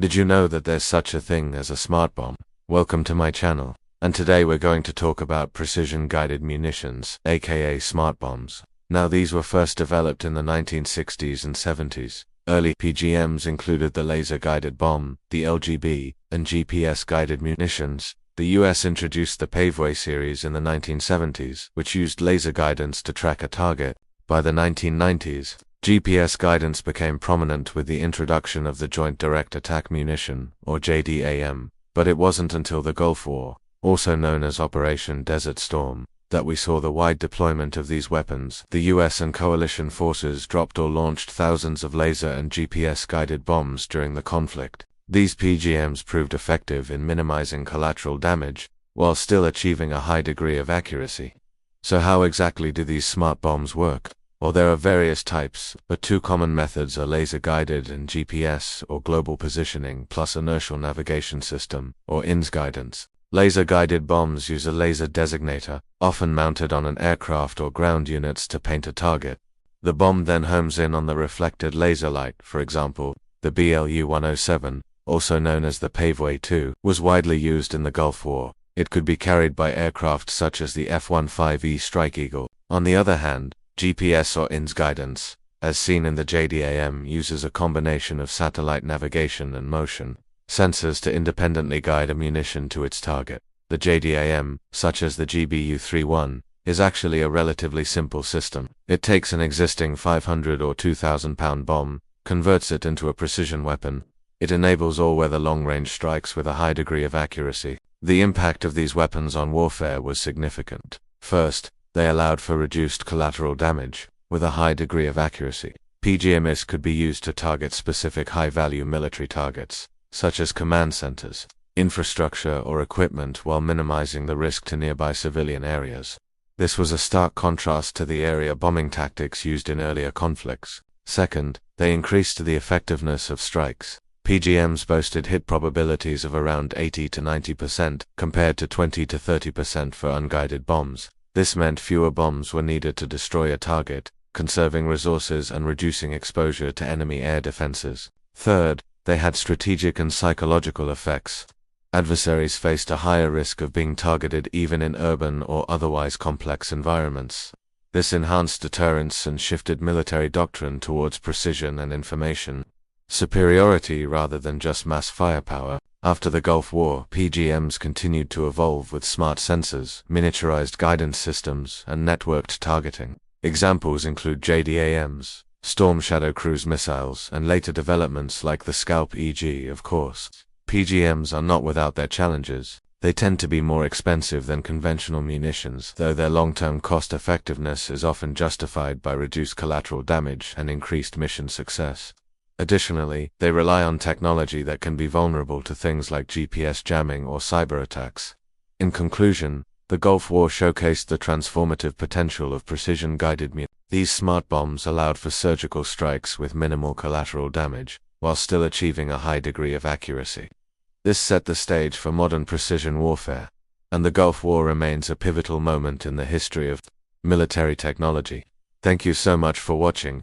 Did you know that there's such a thing as a smart bomb? Welcome to my channel, and today we're going to talk about precision-guided munitions, aka smart bombs. Now these were first developed in the 1960s and 70s. Early PGMs included the laser-guided bomb, the LGB, and GPS-guided munitions. The US introduced the Paveway series in the 1970s, which used laser guidance to track a target. By the 1990s, GPS guidance became prominent with the introduction of the Joint Direct Attack Munition, or JDAM, but it wasn't until the Gulf War, also known as Operation Desert Storm, that we saw the wide deployment of these weapons. The US and coalition forces dropped or launched thousands of laser and GPS-guided bombs during the conflict. These PGMs proved effective in minimizing collateral damage, while still achieving a high degree of accuracy. So how exactly do these smart bombs work? Well, there are various types, but two common methods are laser-guided and GPS, or global positioning, plus inertial navigation system, or INS guidance. Laser-guided bombs use a laser designator, often mounted on an aircraft or ground units to paint a target. The bomb then homes in on the reflected laser light. For example, the BLU-107, also known as the Paveway 2, was widely used in the Gulf War. It could be carried by aircraft such as the F-15E Strike Eagle. On the other hand, GPS or INS guidance, as seen in the JDAM, uses a combination of satellite navigation and motion sensors to independently guide a munition to its target. The JDAM, such as the GBU-31, is actually a relatively simple system. It takes an existing 500 or 2,000 pound bomb, converts it into a precision weapon. It enables all-weather long-range strikes with a high degree of accuracy. The impact of these weapons on warfare was significant. First, they allowed for reduced collateral damage, with a high degree of accuracy. PGMs could be used to target specific high-value military targets, such as command centers, infrastructure, or equipment, while minimizing the risk to nearby civilian areas. This was a stark contrast to the area bombing tactics used in earlier conflicts. Second, they increased the effectiveness of strikes. PGMs boasted hit probabilities of around 80 to 90%, compared to 20 to 30% for unguided bombs. This meant fewer bombs were needed to destroy a target, conserving resources and reducing exposure to enemy air defenses. Third, they had strategic and psychological effects. Adversaries faced a higher risk of being targeted even in urban or otherwise complex environments. This enhanced deterrence and shifted military doctrine towards precision and information superiority rather than just mass firepower. After the Gulf War, PGMs continued to evolve with smart sensors, miniaturized guidance systems, and networked targeting. Examples include JDAMs, Storm Shadow cruise missiles, and later developments like the Scalp EG, of course. PGMs are not without their challenges. They tend to be more expensive than conventional munitions, though their long-term cost-effectiveness is often justified by reduced collateral damage and increased mission success. Additionally, they rely on technology that can be vulnerable to things like GPS jamming or cyber attacks. In conclusion, the Gulf War showcased the transformative potential of precision-guided munitions. These smart bombs allowed for surgical strikes with minimal collateral damage, while still achieving a high degree of accuracy. This set the stage for modern precision warfare, and the Gulf War remains a pivotal moment in the history of military technology. Thank you so much for watching.